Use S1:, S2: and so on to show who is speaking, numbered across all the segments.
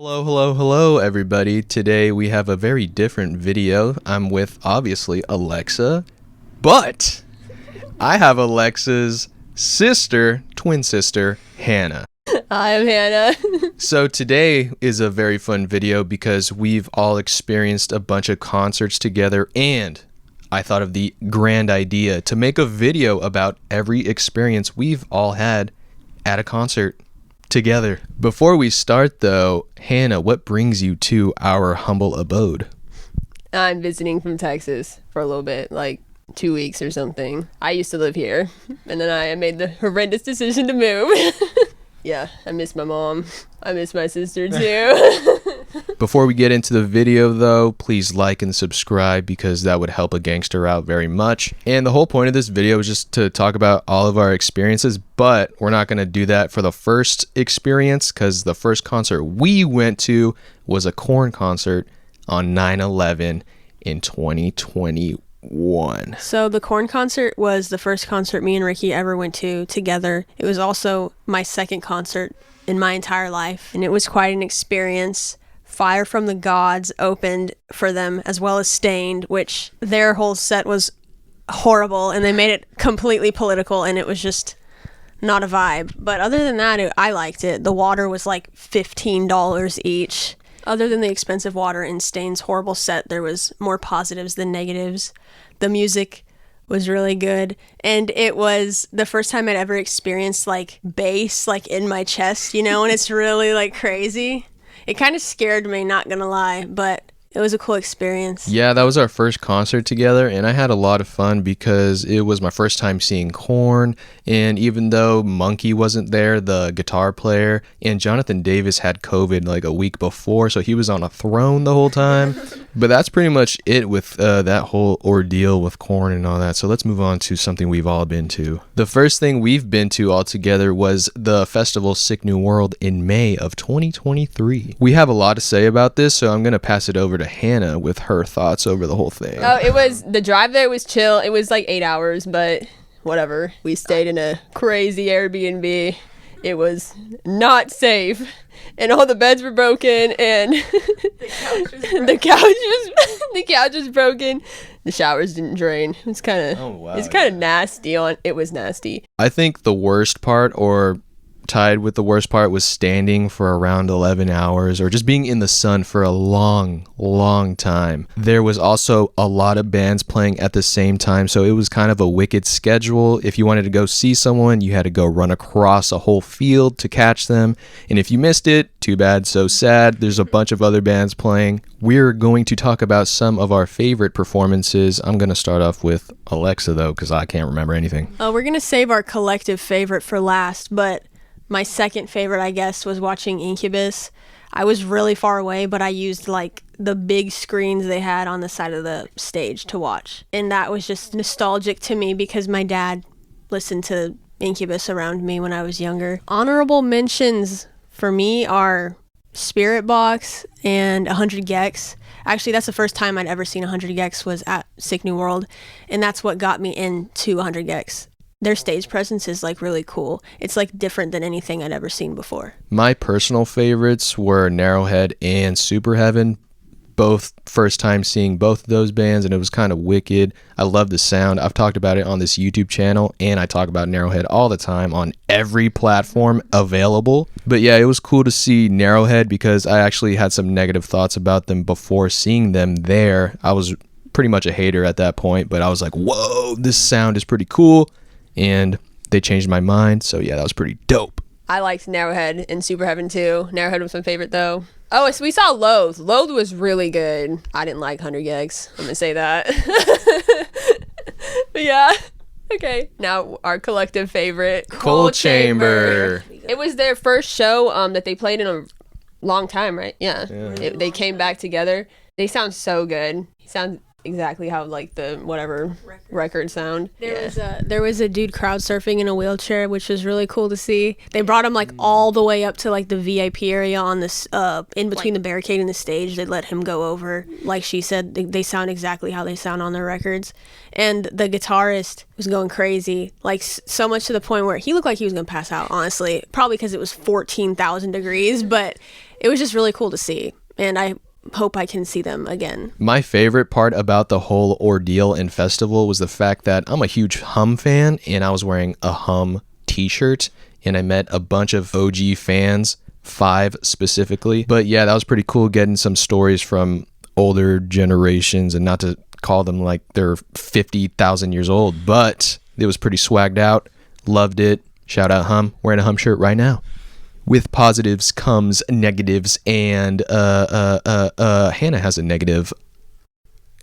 S1: Hello, hello, hello, everybody. Today we have a very different video. I'm with, obviously, Alexah, but I have Alexah's sister, twin sister, Hannah.
S2: Hi, I'm Hannah.
S1: So today is a very fun video because we've all experienced a bunch of concerts together, and I thought of the grand idea to make a video about every experience we've all had at a concert together. Before we start though, Hannah, what brings you to our humble abode?
S2: I'm visiting from Texas for a little bit, like 2 weeks or something. I used to live here, and then I made the horrendous decision to move. Yeah, I miss my mom. I miss my sister too.
S1: Before we get into the video though, please like and subscribe because that would help a gangster out very much. And the whole point of this video is just to talk about all of our experiences, but we're not going to do that for the first experience because the first concert we went to was a Korn concert on 9/11 in 2021.
S3: So the Korn concert was the first concert me and Ricky ever went to together. It was also my second concert in my entire life, and it was quite an experience. Fire from the Gods opened for them, as well as Stained, which their whole set was horrible, and they made it completely political, and it was just not a vibe. But other than that, I liked it. The water was like $15 each. Other than the expensive water in Stain's horrible set, there was more positives than negatives. The music was really good, and it was the first time I'd ever experienced like bass like in my chest, and it's really like crazy. It kind of scared me, not gonna lie, but it was a cool experience.
S1: Yeah, that was our first concert together, and I had a lot of fun because it was my first time seeing Korn, and even though Monkey wasn't there, the guitar player, and Jonathan Davis had COVID like a week before, so he was on a throne the whole time. But that's pretty much it with that whole ordeal with Korn and all that. So let's move on to something we've all been to. The first thing we've been to all together was the festival Sick New World in May of 2023. We have a lot to say about this, so I'm going to pass it over to Hannah with her thoughts over the whole thing.
S2: The drive there was chill. It was like 8 hours, but whatever. We stayed in a crazy Airbnb. It was not safe, and all the beds were broken, and the couch was broken. The showers didn't drain. It was kind of nasty. It was nasty.
S1: I think the worst part, or tied with the worst part, was standing for around 11 hours or just being in the sun for a long time. There was also a lot of bands playing at the same time, so it was kind of a wicked schedule. If you wanted to go see someone, you had to go run across a whole field to catch them, and if you missed it, too bad, so sad. There's a bunch of other bands playing. We're going to talk about some of our favorite performances. I'm going to start off with Alexah though, because I can't remember anything.
S3: We're going to save our collective favorite for last, but my second favorite, I guess, was watching Incubus. I was really far away, but I used like the big screens they had on the side of the stage to watch. And that was just nostalgic to me because my dad listened to Incubus around me when I was younger. Honorable mentions for me are Spirit Box and 100 Gex. Actually, that's the first time I'd ever seen 100 Gex was at Sick New World, and that's what got me into 100 Gex. Their stage presence is like really cool. It's like different than anything I'd ever seen before.
S1: My personal favorites were Narrowhead and Super Heaven. Both first time seeing both of those bands, and it was kind of wicked. I love the sound. I've talked about it on this YouTube channel, and I talk about Narrowhead all the time on every platform available. But yeah, it was cool to see Narrowhead because I actually had some negative thoughts about them before seeing them there. I was pretty much a hater at that point, but I was like, whoa, this sound is pretty cool. And they changed my mind, so yeah, that was pretty dope.
S2: I liked Narrowhead and Super Heaven too. Narrowhead was my favorite though. Oh, so we saw Loathe. Loathe was really good. I didn't like 100 Gex. I'm gonna say that. But yeah. Okay. Now our collective favorite,
S1: Coal Chamber.
S2: It was their first show that they played in a long time, right? Yeah. They came back together. They sound so good. Sound exactly how like the whatever record sound.
S3: There was a dude crowd surfing in a wheelchair, which was really cool to see. They brought him like all the way up to like the VIP area on this in between the barricade and the stage. They let him go over. Like she said, they sound exactly how they sound on their records. And the guitarist was going crazy, like so much to the point where he looked like he was gonna pass out, honestly, probably because it was 14,000 degrees, but it was just really cool to see. And I hope I can see them again.
S1: My favorite part about the whole ordeal and festival was the fact that I'm a huge Hum fan, and I was wearing a Hum t-shirt, and I met a bunch of OG fans, 5 specifically. But yeah, that was pretty cool getting some stories from older generations, and not to call them like they're 50,000 years old, but it was pretty swagged out. Loved it. Shout out Hum. Wearing a Hum shirt right now. With positives comes negatives, and Hannah has a negative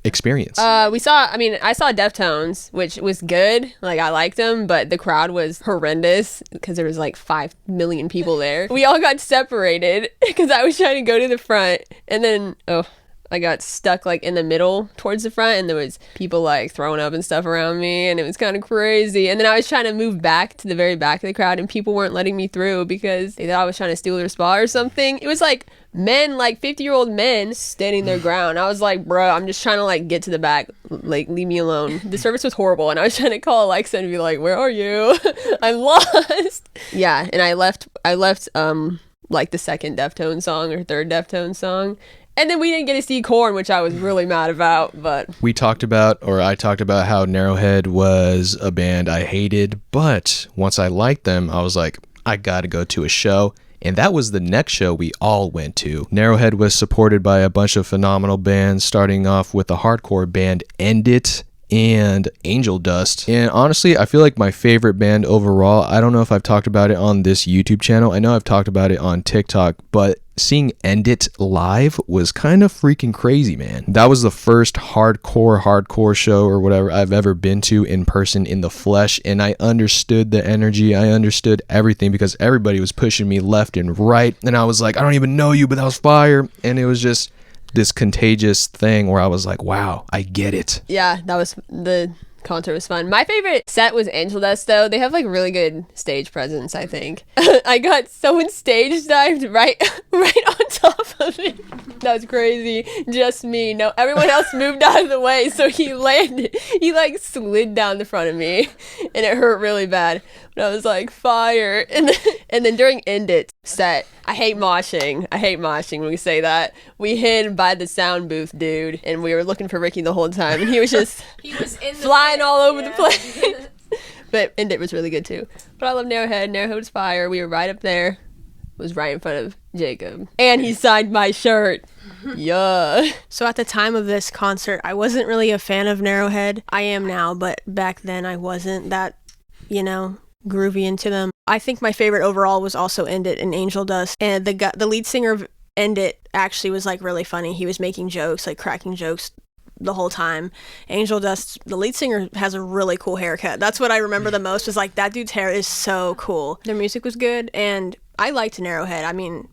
S1: experience.
S2: I saw Deftones, which was good. Like, I liked them, but the crowd was horrendous because there was like 5 million people there. We all got separated because I was trying to go to the front, and then I got stuck like in the middle towards the front, and there was people like throwing up and stuff around me, and it was kind of crazy. And then I was trying to move back to the very back of the crowd, and people weren't letting me through because they thought I was trying to steal their spot or something. It was like men, like 50-year-old men standing their ground. I was like, bro, I'm just trying to like get to the back, like leave me alone. The service was horrible, and I was trying to call Alexah and be like, where are you? I'm lost. Yeah, and I left like the second Deftones song or third Deftones song. And then we didn't get to see Korn, which I was really mad about, but... I talked about how Narrowhead was a band I hated, but once I liked them, I was like, I gotta go to a show. And that was the next show we all went to. Narrowhead was supported by a bunch of phenomenal bands, starting off with the hardcore band End It and Angel Dust. And honestly, I feel like my favorite band overall, I don't know if I've talked about it on this YouTube channel. I know I've talked about it on TikTok, but seeing End It live was kind of freaking crazy, man. That was the first hardcore show or whatever I've ever been to in person in the flesh, and I understood the energy. I understood everything because everybody was pushing me left and right, and I was like, I don't even know you, but that was fire. And it was just this contagious thing where I was like, wow, I get it. Yeah, the concert was fun. My favorite set was Angel Dust, though. They have like really good stage presence, I think. I got someone stage dived right on top of it. That was crazy. Just me. No, everyone else moved out of the way, so he landed. He like slid down the front of me, and it hurt really bad. But I was like, fire. And then during End It set, I hate moshing when we say that. We hid by the sound booth, dude, and we were looking for Ricky the whole time, and he was just flying all over the place. But End It was really good too. But I love Narrowhead. Narrowhead was fire. We were right up there. Was right in front of Jacob. And he signed my shirt. Yeah.
S3: So at the time of this concert, I wasn't really a fan of Narrowhead. I am now, but back then I wasn't that, groovy into them. I think my favorite overall was also End It and Angel Dust. And the lead singer of End It actually was like really funny. He was making jokes, like cracking jokes the whole time. Angel Dust, the lead singer, has a really cool haircut. That's what I remember the most, was like, that dude's hair is so cool. Their music was good, and I liked Narrowhead. I mean,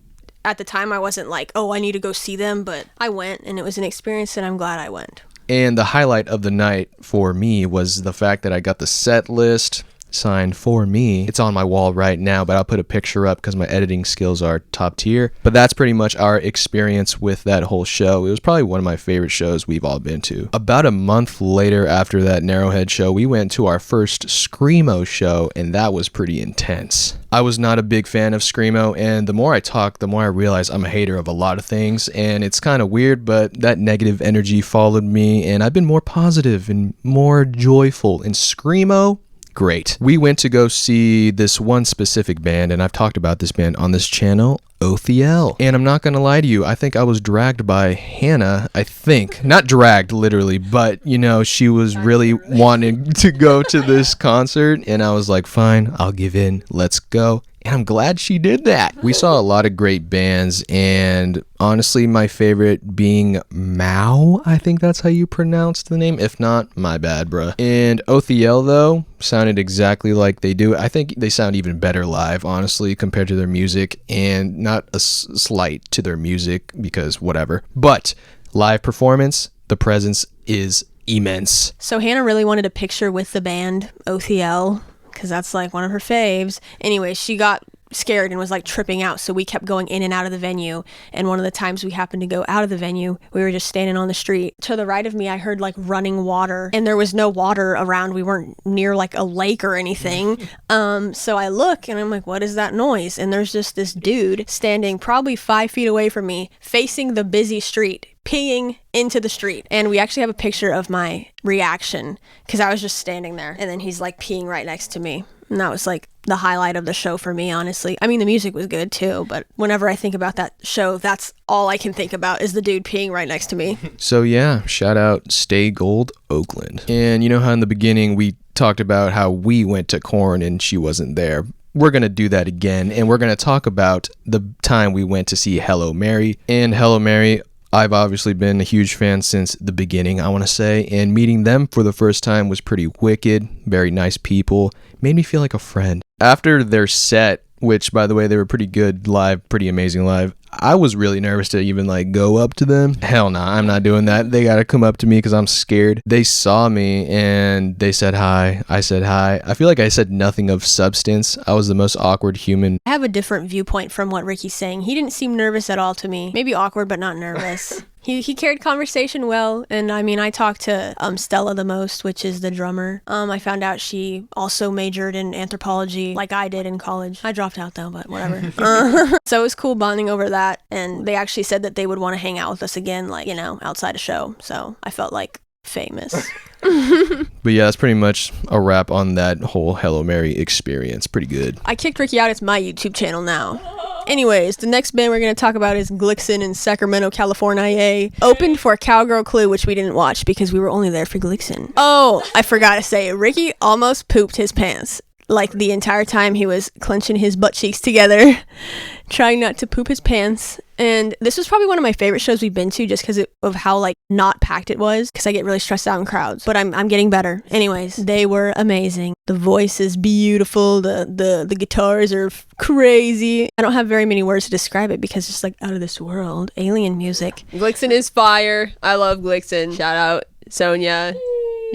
S3: at the time I wasn't like, oh, I need to go see them, but I went, and it was an experience, and I'm glad I went.
S1: And the highlight of the night for me was the fact that I got the set list signed for me. It's on my wall right now, but I'll put a picture up because my editing skills are top tier. But that's pretty much our experience with that whole show. It was probably one of my favorite shows we've all been to. About a month later after that Narrowhead show, we went to our first Screamo show, and that was pretty intense. I was not a big fan of Screamo, and the more I talk, the more I realize I'm a hater of a lot of things, and it's kind of weird, but that negative energy followed me, and I've been more positive and more joyful. And Screamo, great. We went to go see this one specific band, and I've talked about this band on this channel, Othiel. And I'm not gonna lie to you, I think I was dragged by Hannah, I think. Not dragged, literally, but, she was really wanting to go to this concert, and I was like, fine, I'll give in, let's go. And I'm glad she did that. We saw a lot of great bands, and honestly, my favorite being Mao. I think that's how you pronounce the name. If not, my bad, bruh. And Othiel, though, sounded exactly like they do. I think they sound even better live, honestly, compared to their music, and not a slight to their music, because whatever. But live performance, the presence is immense.
S3: So Hannah really wanted a picture with the band Othiel, because that's like one of her faves. Anyway, she got scared and was like tripping out, so we kept going in and out of the venue. And one of the times we happened to go out of the venue, we were just standing on the street. To the right of me, I heard like running water, and there was no water around. We weren't near like a lake or anything. So I look and I'm like, what is that noise? And there's just this dude standing probably 5 feet away from me, facing the busy street, peeing into the street. And we actually have a picture of my reaction, because I was just standing there, and then he's like peeing right next to me. And that was like the highlight of the show for me, honestly. I mean, the music was good too, but whenever I think about that show, that's all I can think about is the dude peeing right next to me.
S1: So yeah, shout out Stay Gold Oakland. And you know how in the beginning we talked about how we went to Korn and she wasn't there? We're going to do that again, and we're going to talk about the time we went to see Hello Mary. And Hello Mary, I've obviously been a huge fan since the beginning, I want to say, and meeting them for the first time was pretty wicked. Very nice people. Made me feel like a friend. After their set, which, by the way, they were pretty good live, pretty amazing live, I was really nervous to even like go up to them. Hell nah, I'm not doing that. They gotta come up to me because I'm scared. They saw me and they said hi. I said hi. I feel like I said nothing of substance. I was the most awkward human.
S3: I have a different viewpoint from what Ricky's saying. He didn't seem nervous at all to me. Maybe awkward, but not nervous. He carried conversation well, and I mean, I talked to Stella the most, which is the drummer. I found out she also majored in anthropology like I did in college. I dropped out though, but whatever. So it was cool bonding over that, and they actually said that they would want to hang out with us again, like, you know, outside a show. So I felt like famous.
S1: But yeah, that's pretty much a wrap on that whole Hello Mary experience. Pretty good.
S3: I kicked Ricky out. It's my YouTube channel now. Anyways, the next band we're going to talk about is Glixen in Sacramento, California. Opened for Cowgirl Clue, which we didn't watch because we were only there for Glixen. Oh, I forgot to say, Ricky almost pooped his pants. Like the entire time he was clenching his butt cheeks together, trying not to poop his pants. And this was probably one of my favorite shows we've been to just because of how like not packed it was, because I get really stressed out in crowds. But I'm getting better. Anyways, they were amazing. The voice is beautiful. The guitars are crazy. I don't have very many words to describe it because it's like out of this world, alien music.
S2: Glixen is fire. I love Glixen. Shout out Sonia.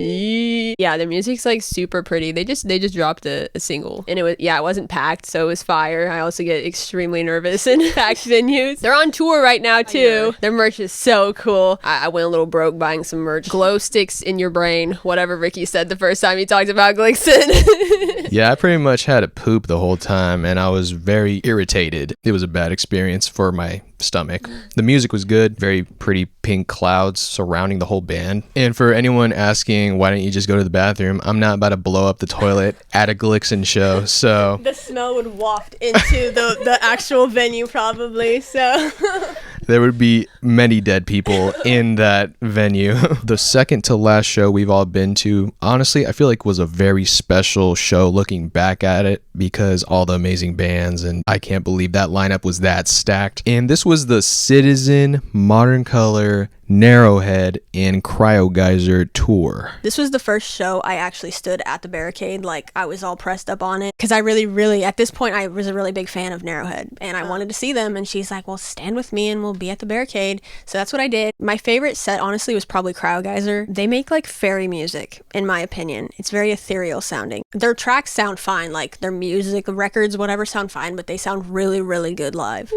S2: Yeah, their music's like super pretty. They just dropped a single, and it wasn't packed, so it was fire. I also get extremely nervous in packed venues. They're on tour right now too. Their merch is so cool. I went a little broke buying some merch. Glow sticks in your brain, whatever Ricky said the first time he talked about Glixen.
S1: Yeah, I pretty much had to poop the whole time, and I was very irritated. It was a bad experience for my stomach. The music was good, very pretty pink clouds surrounding the whole band. And for anyone asking, why don't you just go to the bathroom? I'm not about to blow up the toilet at a Glixen show, so...
S3: The smell would waft into the actual venue probably, so...
S1: There would be many dead people in that venue. The second to last show we've all been to, honestly, I feel like was a very special show looking back at it because all the amazing bands, and I can't believe that lineup was that stacked. And this was the Citizen, Modern Color, Narrowhead, and Cryogeyser tour.
S3: This was the first show I actually stood at the barricade, like I was all pressed up on it, because I really, at this point, I was a really big fan of Narrowhead, and I wanted to see them, and she's like, well, stand with me and we'll be at the barricade. So that's what I did. My favorite set, honestly, was probably Cryogeyser. They make like fairy music, in my opinion. It's very ethereal sounding. Their tracks sound fine, like their music, records, whatever sound fine, but they sound really good live.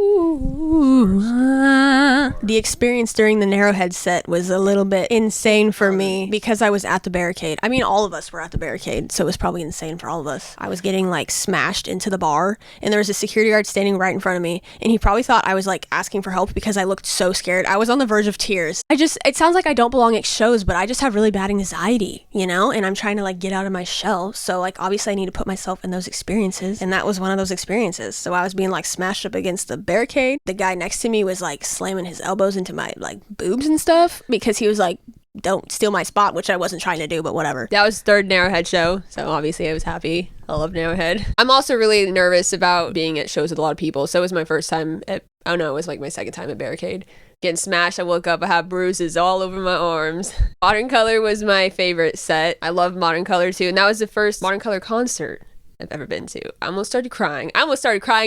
S3: The experience during the Narrowhead set was a little bit insane for me because I was at the barricade. I mean, all of us were at the barricade, so it was probably insane for all of us. I was getting like smashed into the bar, and there was a security guard standing right in front of me, and he probably thought I was like asking for help because I looked so scared. I was on the verge of tears. It sounds like I don't belong at shows, but I just have really bad anxiety, you know, and I'm trying to like get out of my shell. So like obviously I need to put myself in those experiences, and that was one of those experiences. So I was being like smashed up against the barricade. The guy next to me was like slamming his elbows into my like boobs and stuff because he was like, don't steal my spot, which I wasn't trying to do, but whatever.
S2: That was third Narrowhead show, so obviously I was happy. I love Narrowhead. I'm also really nervous about being at shows with a lot of people, so it was my first time at, oh no, it was like my second time at Barricade. Getting smashed, I woke up, I have bruises all over my arms. Modern Color was my favorite set. I love Modern Color too, and that was the first Modern Color concert I've ever been to. I almost started crying.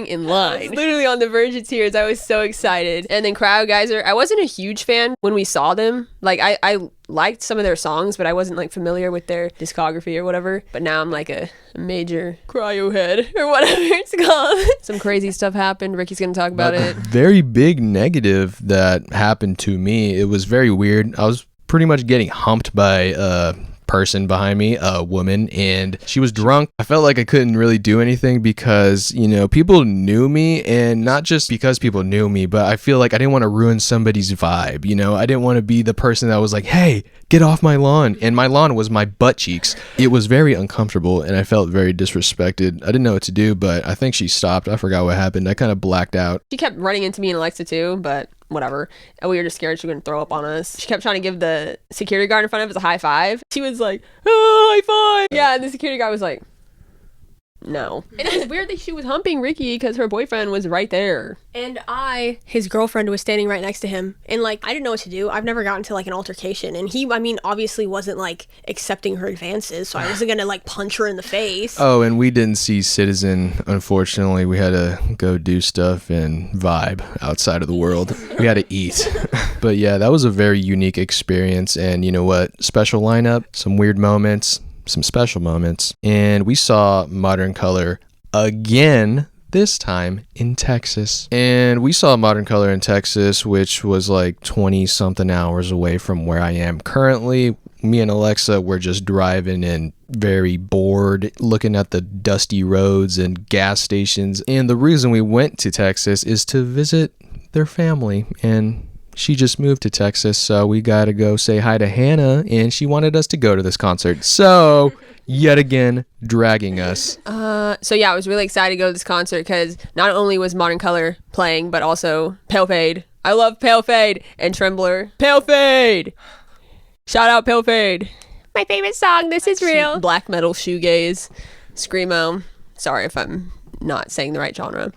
S2: In line. I was literally on the verge of tears. I was so excited. And then Cryo Geyser, I wasn't a huge fan when we saw them. Like, I liked some of their songs, but I wasn't like familiar with their discography or whatever. But now I'm like a major cryo head or whatever it's called. Some crazy stuff happened. Ricky's gonna talk about it.
S1: Very big negative that happened to me. It was very weird. I was pretty much getting humped by a person behind me, a woman, and she was drunk. I felt like I couldn't really do anything because, you know, people knew me, and not just because people knew me, but I feel like I didn't want to ruin somebody's vibe. You know, I didn't want to be the person that was like, hey, get off my lawn. And my lawn was my butt cheeks. It was very uncomfortable, and I felt very disrespected. I didn't know what to do, but I think she stopped. I forgot what happened. I kind of blacked out.
S2: She kept running into me and Alexah too, but whatever. And we were just scared she was going to throw up on us. She kept trying to give the security guard in front of us a high five. She was like, oh, high five. Yeah, and the security guard was like, no. And it was weird that she was humping Ricky because her boyfriend was right there.
S3: And his girlfriend was standing right next to him. And like, I didn't know what to do. I've never gotten to like an altercation. And he, I mean, obviously wasn't like accepting her advances. So I wasn't going to like punch her in the face.
S1: Oh, and we didn't see Citizen, unfortunately. We had to go do stuff and vibe outside of the world. We had to eat. But yeah, that was a very unique experience. And you know what? Special lineup, some weird moments, some special moments, and we saw Modern Color again, this time in Texas. And we saw Modern Color in Texas, which was like 20 something hours away from where I am currently. Me and Alexah were just driving and very bored, looking at the dusty roads and gas stations. And the reason we went to Texas is to visit their family, and she just moved to Texas, so we gotta go say hi to Hannah, and she wanted us to go to this concert. So, yet again, dragging us.
S2: So yeah, I was really excited to go to this concert because not only was Modern Color playing, but also Pale Fade. I love Pale Fade and Trembler. Pale Fade! Shout out Pale Fade. My favorite song, This Is Real. Black metal shoegaze. Screamo. Sorry if I'm not saying the right genre.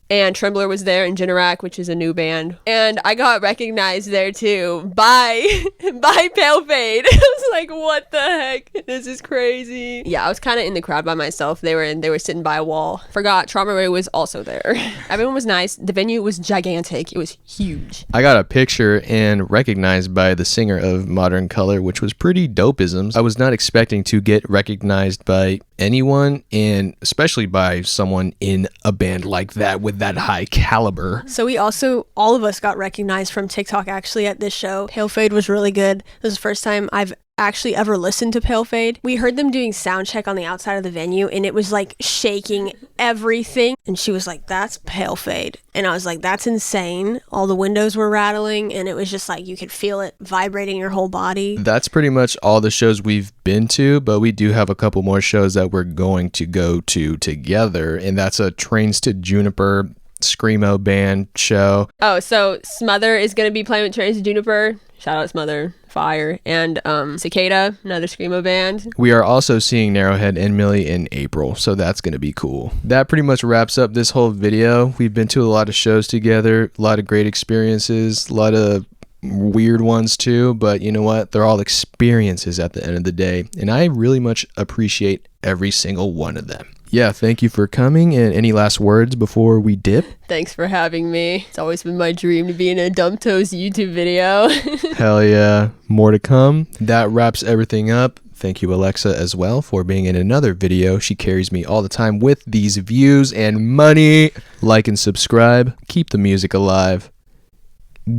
S2: And Trembler was there, and Generac, which is a new band. And I got recognized there too by Pale Fade. I was like, what the heck? This is crazy. Yeah, I was kind of in the crowd by myself. They were sitting by a wall. Forgot Trauma Ray was also there. Everyone was nice. The venue was gigantic. It was huge.
S1: I got a picture and recognized by the singer of Modern Color, which was pretty dopeisms. I was not expecting to get recognized by anyone, and especially by someone in a band like that with that high caliber.
S3: So we also, all of us got recognized from TikTok actually at this show. Pale Fade was really good. This is the first time I've actually ever listened to Pale Fade. We heard them doing sound check on the outside of the venue, and it was like shaking everything. And she was like, that's Pale Fade. And I was like, that's insane. All the windows were rattling, and it was just like you could feel it vibrating your whole body.
S1: That's pretty much all the shows we've been to, but we do have a couple more shows that we're going to go to together, and that's a Trains to Juniper Screamo band show.
S2: Oh, so Smother is going to be playing with Trains to Juniper. Shout out Smother. Fire. And Cicada, another Screamo band.
S1: We are also seeing Narrowhead and Millie in April, so that's going to be cool. That pretty much wraps up this whole video. We've been to a lot of shows together, a lot of great experiences, a lot of weird ones too, but you know what? They're all experiences at the end of the day, and I really much appreciate every single one of them. Yeah, thank you for coming, and any last words before we dip?
S2: Thanks for having me. It's always been my dream to be in a Dumb Toes YouTube video.
S1: Hell yeah. More to come. That wraps everything up. Thank you, Alexah, as well, for being in another video. She carries me all the time with these views and money. Like and subscribe. Keep the music alive.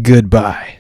S1: Goodbye.